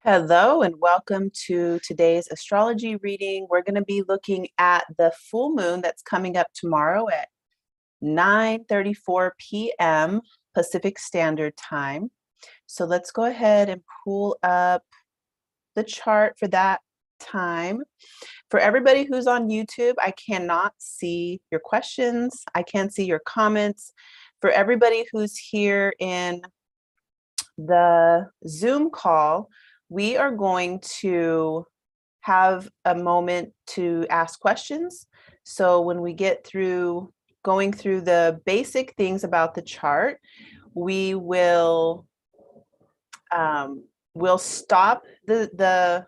Hello and welcome to today's astrology reading. We're going to be looking at the full moon that's coming up tomorrow at 9:34 p.m. Pacific Standard Time. So let's go ahead and pull up the chart for that time. For everybody who's on YouTube, I cannot see your questions. I can't see your comments. For everybody who's here in the Zoom call, we are going to have a moment to ask questions. So when we get through going through the basic things about the chart, we will we'll stop the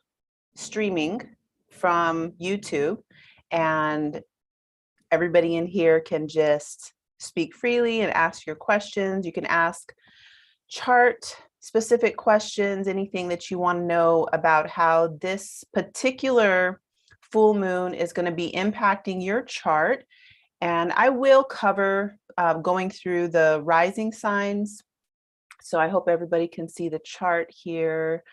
streaming from YouTube, and everybody in here can just speak freely and ask your questions. You can ask chart specific questions, anything that you want to know about how this particular full moon is going to be impacting your chart. And I will cover going through the rising signs. So I hope everybody can see the chart here.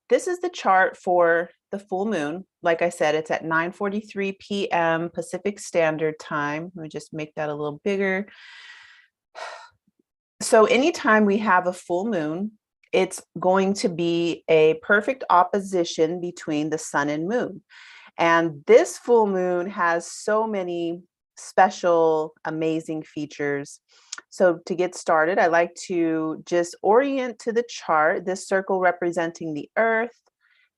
This is the chart for the full moon. Like I said, it's at 9:43 p.m. Pacific Standard Time. Let me just make that a little bigger. So anytime we have a full moon, it's going to be a perfect opposition between the sun and moon. And this full moon has so many special, amazing features. So to get started, I like to just orient to the chart, this circle representing the earth,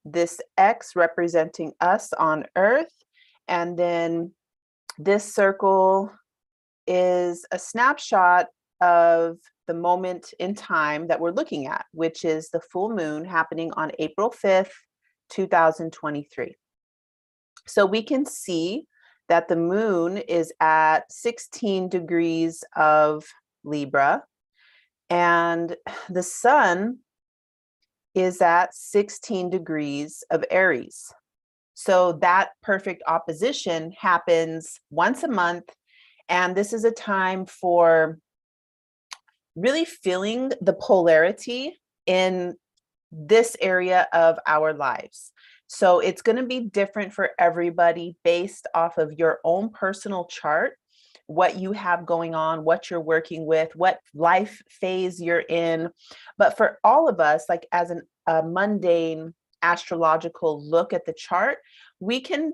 this X representing us on earth, and then this circle is a snapshot of the moment in time that we're looking at, which is the full moon happening on April 5th, 2023. So we can see that the moon is at 16 degrees of Libra, and the sun is at 16 degrees of Aries. So that perfect opposition happens once a month, and this is a time for really feeling the polarity in this area of our lives. So it's going to be different for everybody based off of your own personal chart, what you have going on, what you're working with, what life phase you're in. But for all of us, like as a mundane astrological look at the chart, we can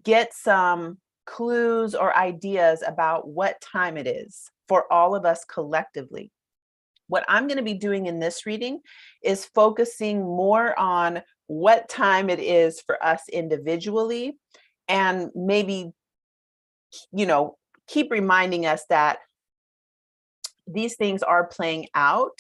get some clues or ideas about what time it is for all of us collectively. What I'm going to be doing in this reading is focusing more on what time it is for us individually, and maybe, keep reminding us that these things are playing out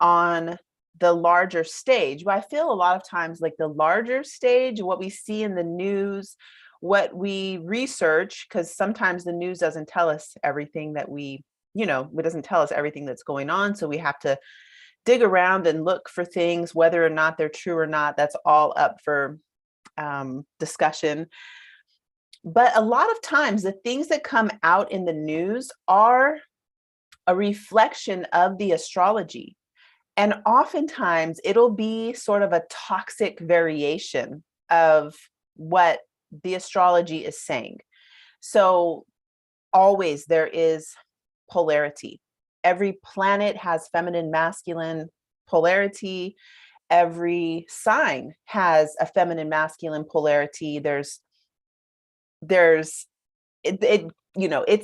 on the larger stage. But I feel a lot of times like the larger stage, what we see in the news, what we research, because sometimes the news doesn't tell us everything that it doesn't tell us everything that's going on. So we have to dig around and look for things, whether or not they're true or not. That's all up for discussion. But a lot of times the things that come out in the news are a reflection of the astrology. And oftentimes it'll be sort of a toxic variation of what the astrology is saying. So always there is polarity. Every planet has feminine, masculine polarity. Every sign has a feminine, masculine polarity. It's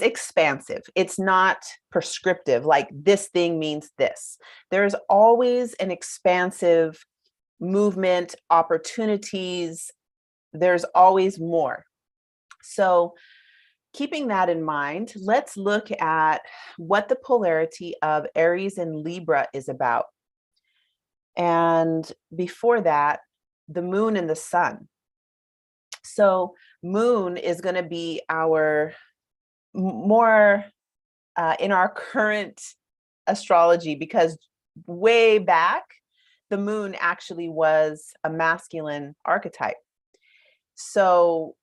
expansive. It's not prescriptive, like this thing means this. There's always an expansive movement, opportunities. There's always more. So keeping that in mind, let's look at what the polarity of Aries and Libra is about. And before that, the moon and the sun. So moon is going to be our more in our current astrology, because way back, the moon actually was a masculine archetype. So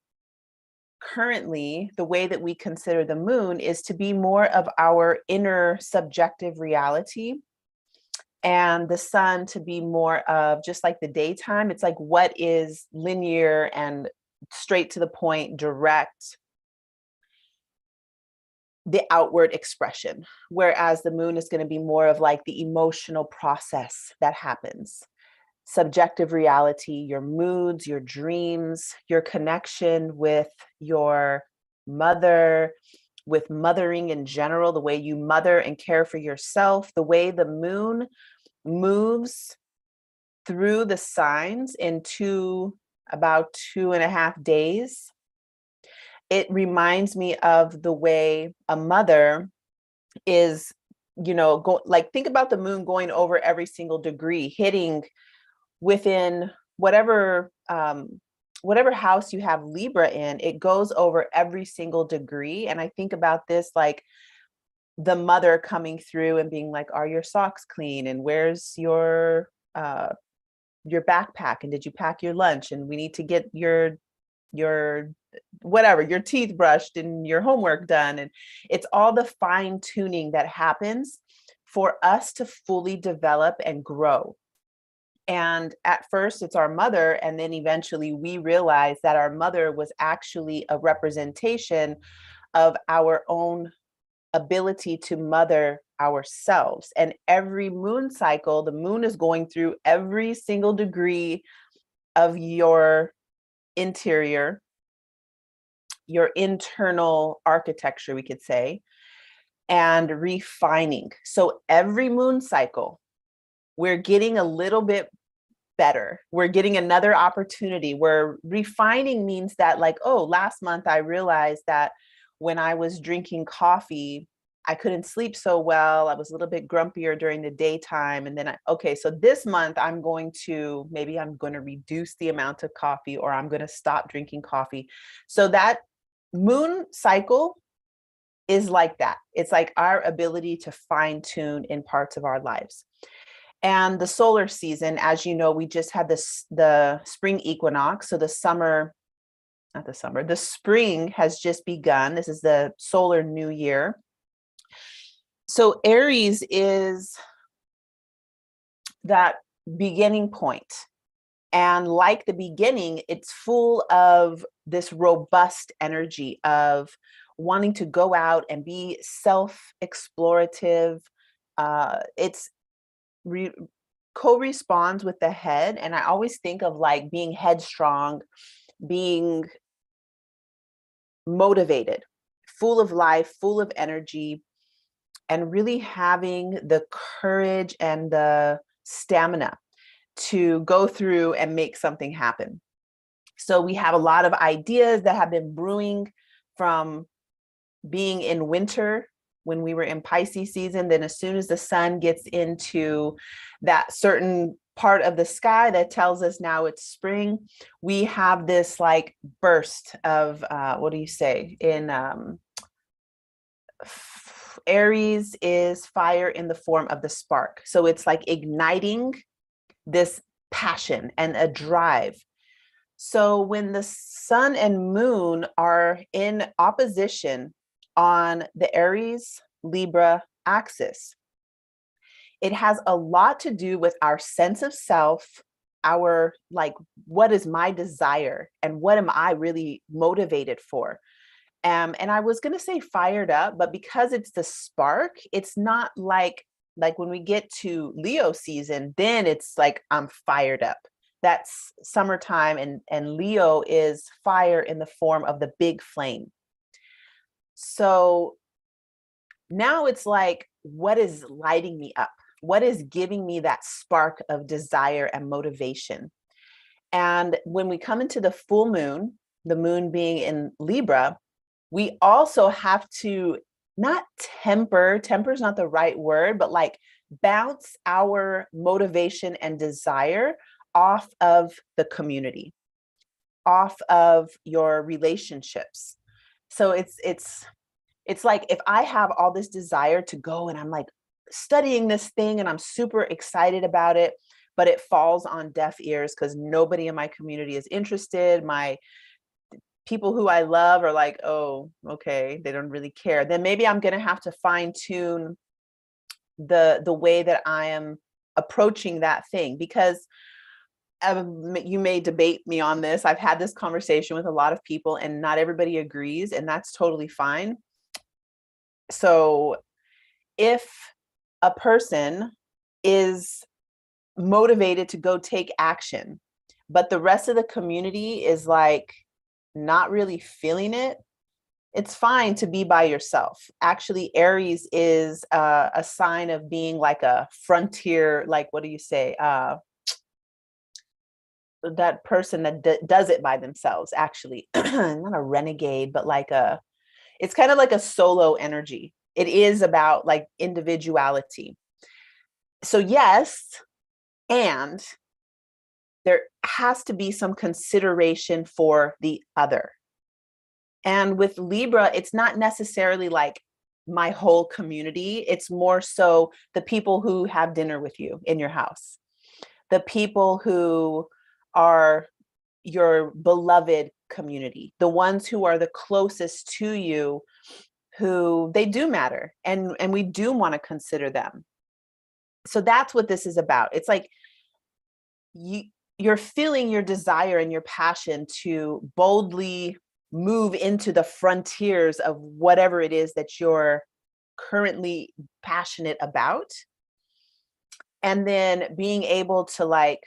currently, the way that we consider the moon is to be more of our inner subjective reality. and the sun to be more of just like the daytime. It's like what is linear and straight to the point, direct, the outward expression, whereas the moon is going to be more of like the emotional process that happens, subjective reality, your moods, your dreams, your connection with your mother, with mothering in general, the way you mother and care for yourself, the way the moon moves through the signs in about 2.5 days. It reminds me of the way a mother is, like think about the moon going over every single degree, hitting within whatever house you have Libra in, it goes over every single degree. And I think about this like the mother coming through and being like, are your socks clean? And where's your backpack? And did you pack your lunch? And we need to get your whatever, your teeth brushed and your homework done. And it's all the fine tuning that happens for us to fully develop and grow. And at first it's our mother, and then eventually we realize that our mother was actually a representation of our own ability to mother ourselves. And every moon cycle, the moon is going through every single degree of your interior, your internal architecture, we could say, and refining. So every moon cycle, we're getting a little bit better. We're getting another opportunity. Where refining means that like, oh, last month I realized that when I was drinking coffee, I couldn't sleep so well. I was a little bit grumpier during the daytime. And then, okay, so this month maybe I'm going to reduce the amount of coffee, or I'm going to stop drinking coffee. So that moon cycle is like that. It's like our ability to fine tune in parts of our lives. And the solar season, as you know, we just had the spring equinox. So the spring has just begun. This is the solar new year. So Aries is that beginning point. And like the beginning, it's full of this robust energy of wanting to go out and be self-explorative. It's co-responds with the head. And I always think of like being headstrong, being motivated, full of life, full of energy, and really having the courage and the stamina to go through and make something happen. So we have a lot of ideas that have been brewing from being in winter when we were in Pisces season. Then as soon as the sun gets into that certain part of the sky that tells us now it's spring, we have this like burst of, what do you say? In Aries is fire in the form of the spark. So it's like igniting this passion and a drive. So when the sun and moon are in opposition on the Aries Libra axis, it has a lot to do with our sense of self, our like, what is my desire and what am I really motivated for? And I was going to say fired up, but because it's the spark, it's not like when we get to Leo season, then it's like, I'm fired up. That's summertime, and Leo is fire in the form of the big flame. So now it's like, what is lighting me up? What is giving me that spark of desire and motivation? And when we come into the full moon, the moon being in Libra, we also have to not temper is not the right word, but like bounce our motivation and desire off of the community, off of your relationships. So it's like, if I have all this desire to go and I'm like studying this thing and I'm super excited about it, but it falls on deaf ears because nobody in my community is interested. My people who I love are like, oh, okay, they don't really care. Then maybe I'm going to have to fine tune the way that I am approaching that thing, because you may debate me on this. I've had this conversation with a lot of people and not everybody agrees, and that's totally fine. So if a person is motivated to go take action, but the rest of the community is like not really feeling it, it's fine to be by yourself. Actually, Aries is a sign of being like a frontier, like, what do you say? That person that does it by themselves, actually. Not a renegade, but like it's kind of like a solo energy. It is about like individuality. So yes, and there has to be some consideration for the other. And with Libra, it's not necessarily like my whole community. It's more so the people who have dinner with you in your house, the people who are your beloved community, the ones who are the closest to you, who they do matter, and we do want to consider them. So that's what this is about. It's like you're feeling your desire and your passion to boldly move into the frontiers of whatever it is that you're currently passionate about. And then being able to like,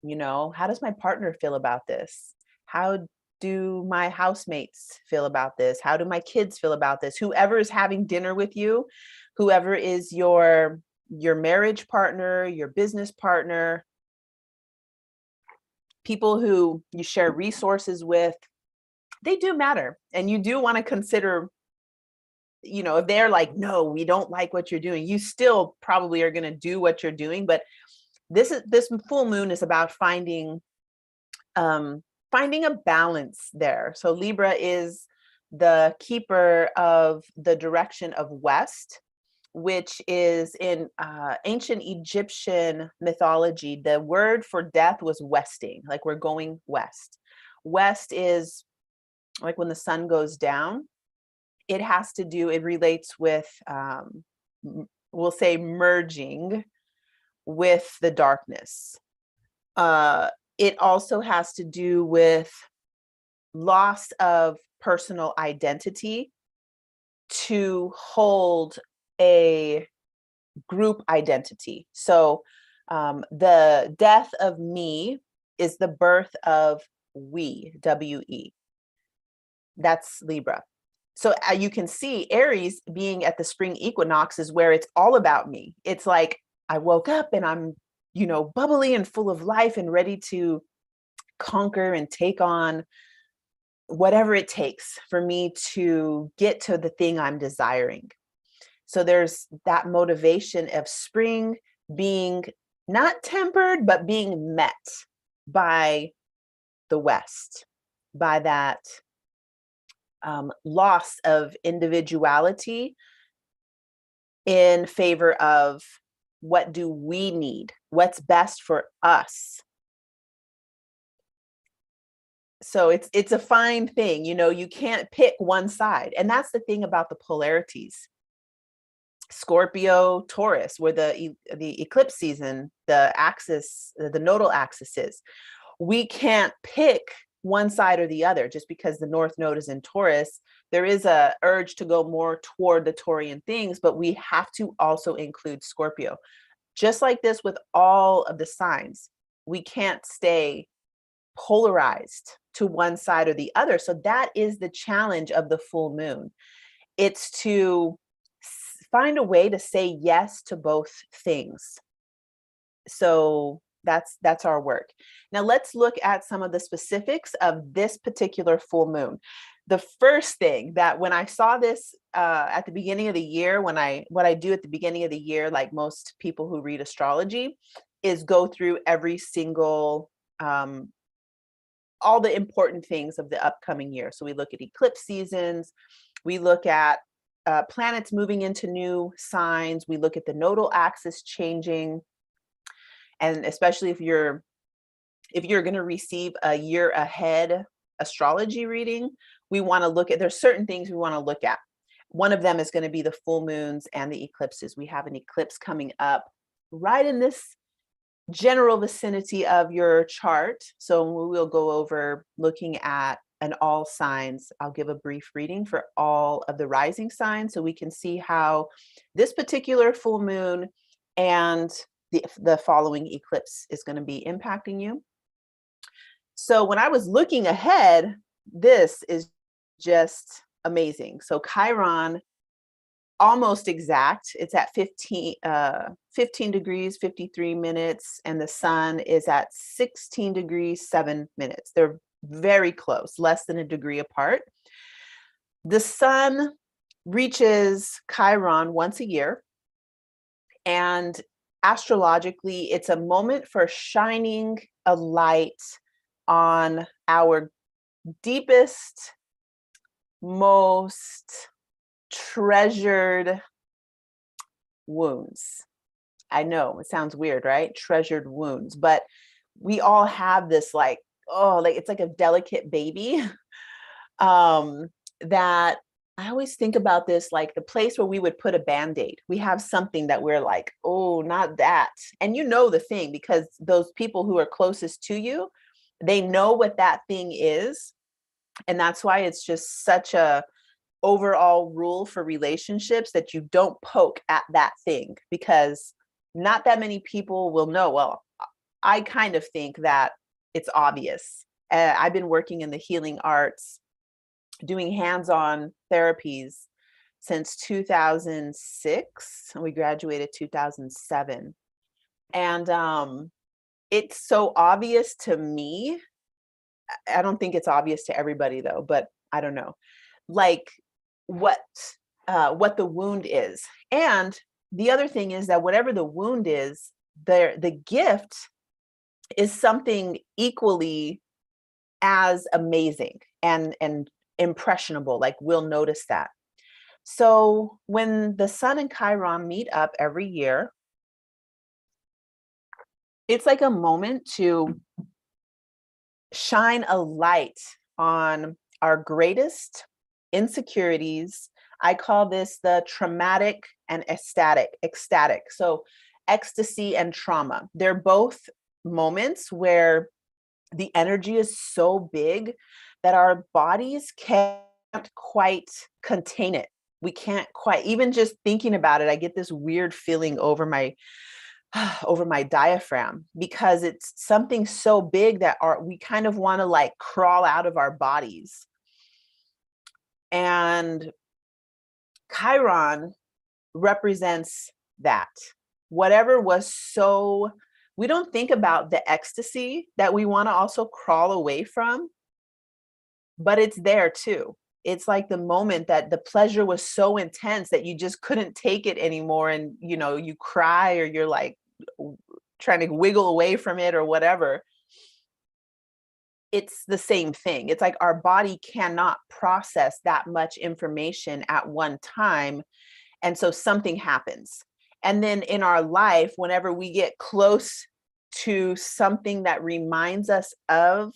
how does my partner feel about this? How do my housemates feel about this? How do my kids feel about this? Whoever is having dinner with you, whoever is your marriage partner, your business partner, people who you share resources with, they do matter. And you do want to consider, if they're like, no, we don't like what you're doing, you still probably are going to do what you're doing. But this full moon is about finding a balance there. So Libra is the keeper of the direction of west, which is in ancient Egyptian mythology. The word for death was westing, like we're going west. West is like when the sun goes down. It relates with, we'll say, merging with the darkness. It also has to do with loss of personal identity to hold a group identity. So the death of me is the birth of we, W-E. That's Libra. So you can see Aries being at the spring equinox is where it's all about me. It's like I woke up and I'm, bubbly and full of life and ready to conquer and take on whatever it takes for me to get to the thing I'm desiring. So there's that motivation of spring being not tempered, but being met by the West, by that loss of individuality in favor of what do we need, what's best for us. So it's a fine thing, you can't pick one side. And that's the thing about the polarities. Scorpio, Taurus, where the eclipse season, the nodal axis is. We can't pick one side or the other. Just because the North Node is in Taurus, there is a urge to go more toward the Taurian things, but we have to also include Scorpio. Just like this with all of the signs, we can't stay polarized to one side or the other. So that is the challenge of the full moon. It's to find a way to say yes to both things. So that's our work. Now let's look at some of the specifics of this particular full moon. The first thing that when I saw this at the beginning of the year, what I do at the beginning of the year, like most people who read astrology, is go through every single all the important things of the upcoming year. So we look at eclipse seasons, we look at planets moving into new signs, we look at the nodal axis changing, and especially if you're going to receive a year ahead astrology reading, we want to look at, there's certain things we want to look at. One of them is going to be the full moons and the eclipses. We have an eclipse coming up right in this general vicinity of your chart. So we'll go over looking at an all signs. I'll give a brief reading for all of the rising signs so we can see how this particular full moon and the following eclipse is going to be impacting you. So when I was looking ahead, this is just amazing. So Chiron, almost exact. It's at 15 degrees, 53 minutes, and the sun is at 16 degrees, 7 minutes. They're very close, less than a degree apart. The sun reaches Chiron once a year, and astrologically, it's a moment for shining a light on our deepest, most treasured wounds. I know it sounds weird, right? Treasured wounds, but we all have this like, oh, like it's like a delicate baby. That I always think about this like the place where we would put a band-aid. We have something that we're like, oh, not that. And you know the thing, because those people who are closest to you, they know what that thing is. And that's why it's just such a overall rule for relationships that you don't poke at that thing, because not that many people will know. Well, I kind of think that it's obvious. I've been working in the healing arts, doing hands-on therapies since 2006, and we graduated 2007. And it's so obvious to me. I don't think it's obvious to everybody though, but I don't know, like what the wound is. And the other thing is that whatever the wound is, the gift is something equally as amazing and impressionable. Like we'll notice that. So when the sun and Chiron meet up every year, it's like a moment to shine a light on our greatest insecurities. I call this the traumatic and ecstatic. So ecstasy and trauma, they're both moments where the energy is so big that our bodies can't quite contain it. We can't quite, even just thinking about it, I get this weird feeling over my diaphragm, because it's something so big that we kind of want to like crawl out of our bodies. And Chiron represents that. Whatever was so, we don't think about the ecstasy that we want to also crawl away from, but it's there too. It's like the moment that the pleasure was so intense that you just couldn't take it anymore. And, you know, you cry, or you're like trying to wiggle away from it or whatever. It's the same thing. It's like our body cannot process that much information at one time. And so something happens. And then in our life, whenever we get close to something that reminds us of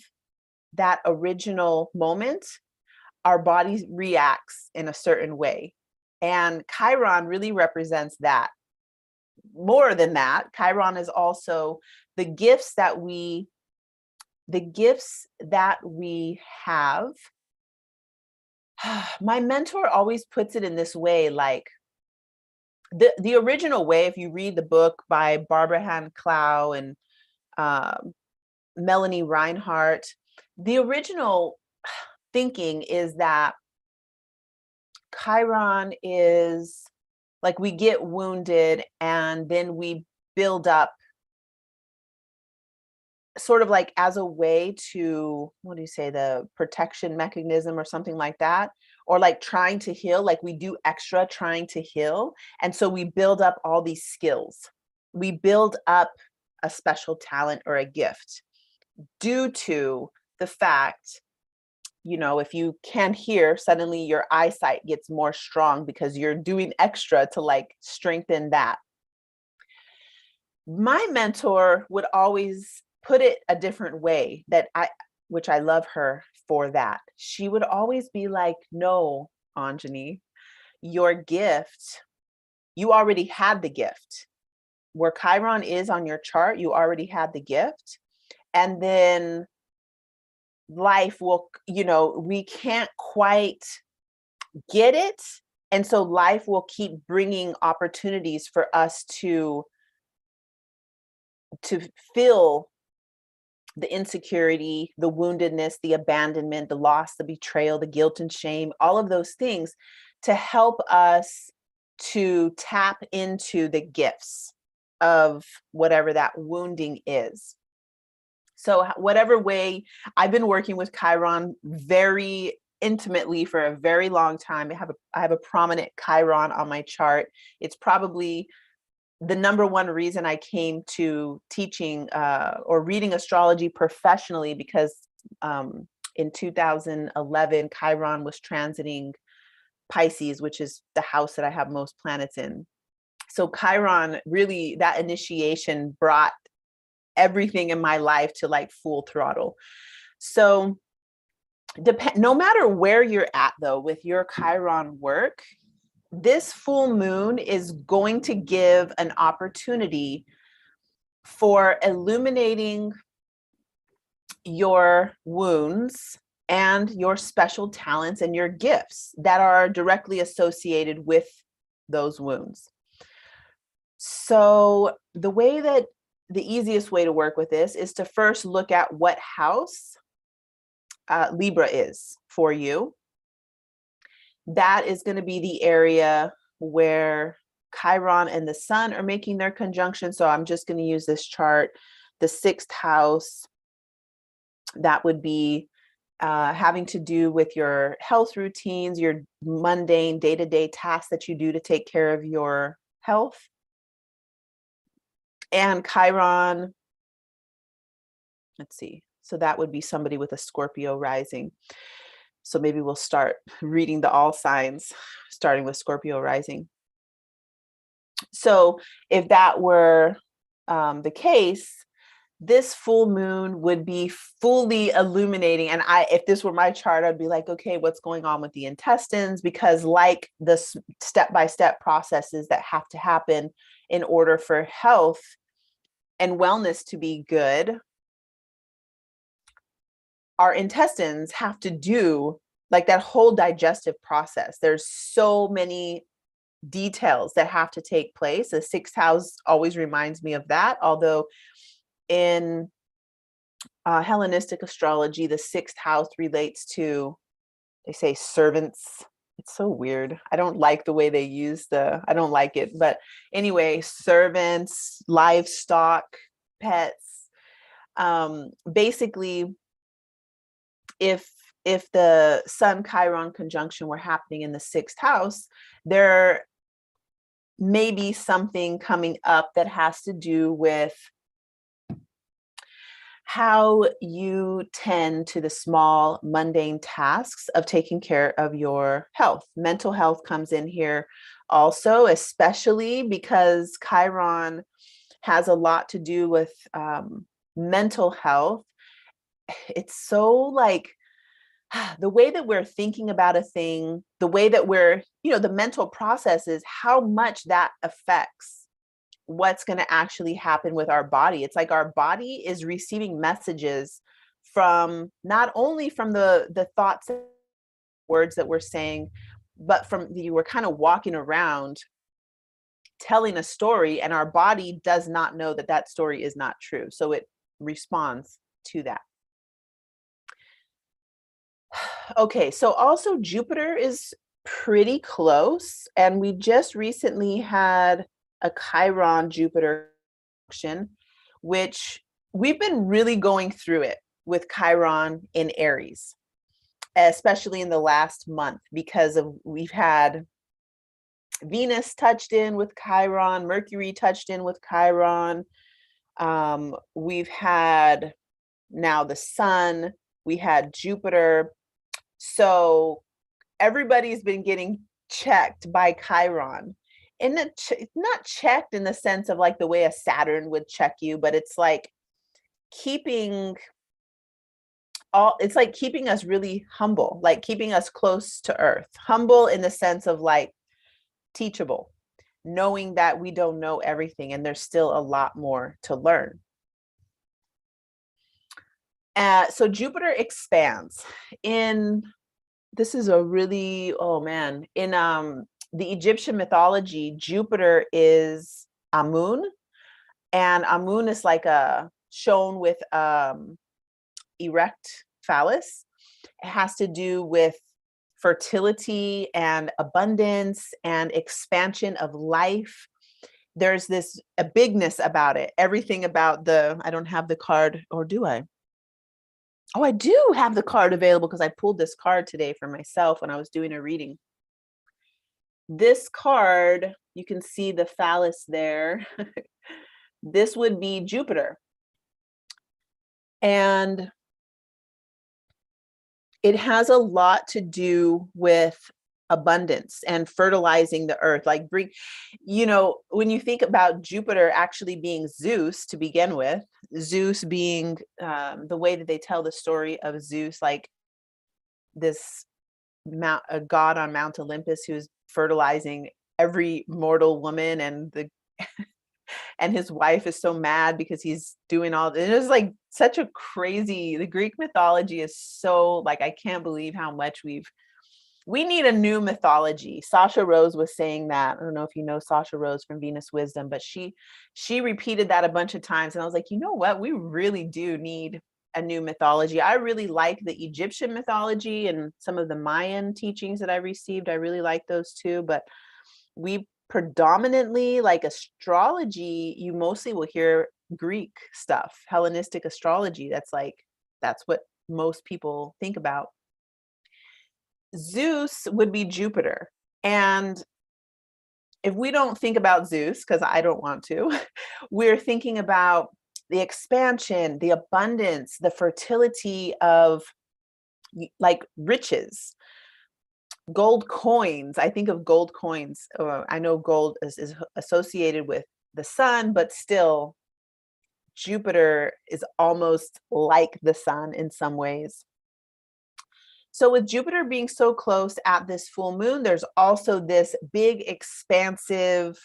that original moment, our body reacts in a certain way. And Chiron really represents that. More than that, Chiron is also the gifts that we have. My mentor always puts it in this way, like the original way, if you read the book by Barbara Hand Clow and Melanie Reinhart, the original thinking is that Chiron is like we get wounded and then we build up, sort of like as a way to, what do you say, the protection mechanism or something like that, or like trying to heal, like we do extra trying to heal. And so we build up all these skills. We build up a special talent or a gift due to the fact, you know, if you can hear, suddenly your eyesight gets more strong because you're doing extra to like strengthen that. My mentor would always put it a different way, which I love her for that. She would always be like, no, Anjani, your gift, you already had the gift. where Chiron is on your chart, you already had the gift. And then life will, we can't quite get it. And so life will keep bringing opportunities for us to feel the insecurity, the woundedness, the abandonment, the loss, the betrayal, the guilt and shame, all of those things to help us to tap into the gifts of whatever that wounding is. So whatever way, I've been working with Chiron very intimately for a very long time. I have a prominent Chiron on my chart. It's probably the number one reason I came to teaching or reading astrology professionally, because in 2011, Chiron was transiting Pisces, which is the house that I have most planets in. So Chiron, really, that initiation brought everything in my life to like full throttle. So no matter where you're at though with your Chiron work, this full moon is going to give an opportunity for illuminating your wounds and your special talents and your gifts that are directly associated with those wounds. So the easiest way to work with this is to first look at what house Libra is for you. That is going to be the area where Chiron and the sun are making their conjunction. So I'm just going to use this chart, the 6th house. That would be having to do with your health routines, your mundane day-to-day tasks that you do to take care of your health. And Chiron, let's see. So that would be somebody with a Scorpio rising. So maybe we'll start reading the all signs, starting with Scorpio rising. So if that were the case, this full moon would be fully illuminating. And if this were my chart, I'd be like, okay, what's going on with the intestines? Because like the step-by-step processes that have to happen in order for health and wellness to be good, our intestines have to do like that whole digestive process. There's so many details that have to take place. The 6th house always reminds me of that. Although in Hellenistic astrology, the 6th house relates to, they say, servants. It's so weird. I don't like the way they use I don't like it. But anyway, servants, livestock, pets. Basically, if the Sun Chiron conjunction were happening in the 6th house, there may be something coming up that has to do with how you tend to the small mundane tasks of taking care of your health. Mental health comes in here also, especially because Chiron has a lot to do with mental health. It's so like the way that we're thinking about a thing, the way that we're, the mental process is how much that affects what's going to actually happen with our body. It's like our body is receiving messages from not only from the thoughts and words that we're saying, but we're kind of walking around telling a story, and our body does not know that that story is not true. So it responds to that. Okay, so also Jupiter is pretty close, and we just recently had a Chiron Jupiter conjunction, which we've been really going through it with Chiron in Aries, especially in the last month, because we've had Venus touched in with Chiron, Mercury touched in with Chiron. We've had now the sun, we had Jupiter. So everybody's been getting checked by Chiron. And not checked in the sense of like the way a Saturn would check you, but it's like keeping us really humble, like keeping us close to earth, humble in the sense of like teachable. knowing that we don't know everything and there's still a lot more to learn. So Jupiter expands in, this is a really, oh man, in the Egyptian mythology, Jupiter is Amun, and Amun is like a shown with erect phallus. It has to do with fertility and abundance and expansion of life. There's this a bigness about it. Everything about the, I don't have the card, or do I? Oh, I do have the card available because I pulled this card today for myself when I was doing a reading. This card, you can see the phallus there. This would be Jupiter. And it has a lot to do with abundance and fertilizing the earth. Like bring, you know, when you think about Jupiter actually being Zeus to begin with, Zeus being the way that they tell the story of Zeus, like this a god on Mount Olympus who's fertilizing every mortal woman, and the and his wife is so mad because he's doing all this. It's like such a crazy, the Greek mythology is so, like, I can't believe how much we need a new mythology. Sasha Rose was saying that. I don't know if you know Sasha Rose from Venus Wisdom, but she repeated that a bunch of times. And I was like, you know what? We really do need a new mythology. I really like the Egyptian mythology and some of the Mayan teachings that I received. I really like those too. But we predominantly, like astrology, you mostly will hear Greek stuff, Hellenistic astrology. That's what most people think about. Zeus would be Jupiter. And if we don't think about Zeus, because I don't want to, we're thinking about the expansion, the abundance, the fertility of like riches, gold coins. I think of gold coins. I know gold is associated with the sun, but still Jupiter is almost like the sun in some ways. So with Jupiter being so close at this full moon, there's also this big expansive,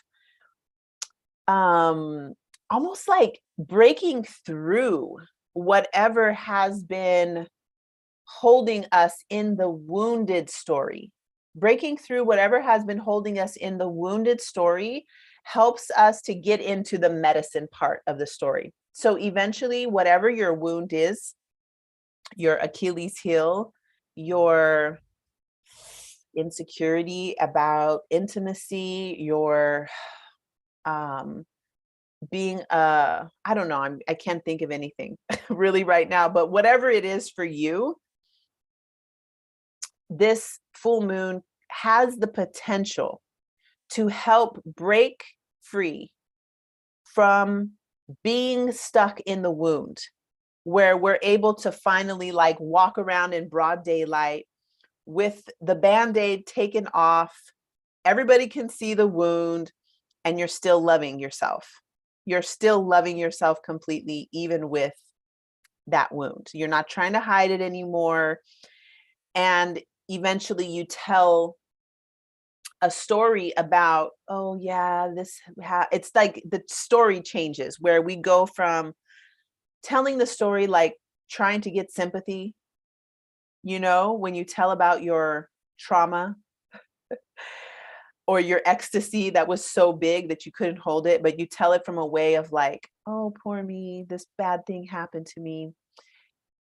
almost like breaking through whatever has been holding us in the wounded story. Breaking through whatever has been holding us in the wounded story helps us to get into the medicine part of the story. So eventually, whatever your wound is, your Achilles heel, your insecurity about intimacy, your being I don't know, I can't think of anything really right now, but whatever it is for you, this full moon has the potential to help break free from being stuck in the wound, where we're able to finally like walk around in broad daylight with the Band-Aid taken off. Everybody can see the wound, and you're still loving yourself. You're still loving yourself completely, even with that wound. You're not trying to hide it anymore. And eventually you tell a story about, oh yeah, it's like the story changes, where we go from telling the story like trying to get sympathy, you know, when you tell about your trauma or your ecstasy that was so big that you couldn't hold it, but you tell it from a way of like, oh, poor me, this bad thing happened to me.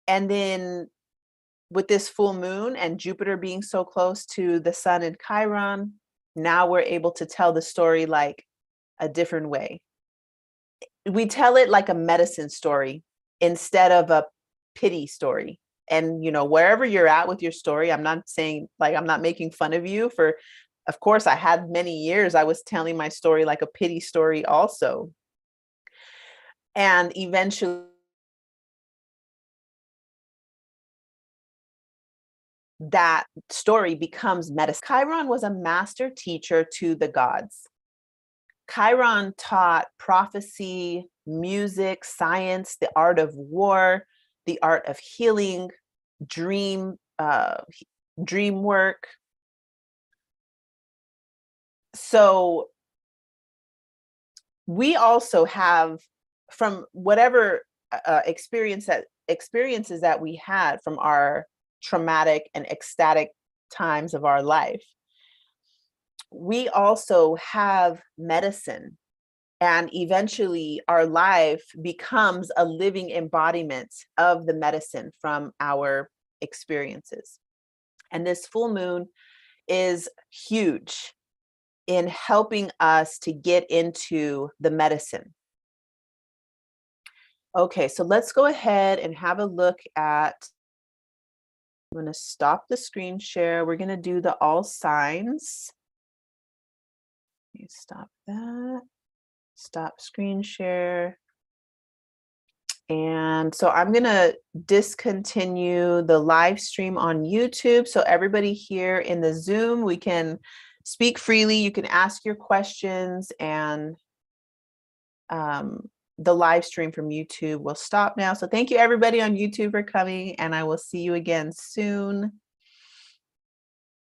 And then with this full moon and Jupiter being so close to the sun in Chiron, now we're able to tell the story like a different way. We tell it like a medicine story instead of a pity story. And, you know, wherever you're at with your story, I'm not saying, like, I'm not making fun of you for, of course, I had many years I was telling my story like a pity story also. And eventually that story becomes medicine. Chiron was a master teacher to the gods. Chiron taught prophecy, music, science, the art of war, the art of healing, dream work. So we also have, from whatever experiences that we had from our traumatic and ecstatic times of our life, we also have medicine. And eventually our life becomes a living embodiment of the medicine from our experiences. And this full moon is huge in helping us to get into the medicine. Okay, so let's go ahead and have a look at, I'm going to stop the screen share. We're going to do the all signs. Let me stop that. Stop screen share. And so I'm going to discontinue the live stream on YouTube. So everybody here in the Zoom, we can speak freely. You can ask your questions, and the live stream from YouTube will stop now. So thank you everybody on YouTube for coming, and I will see you again soon.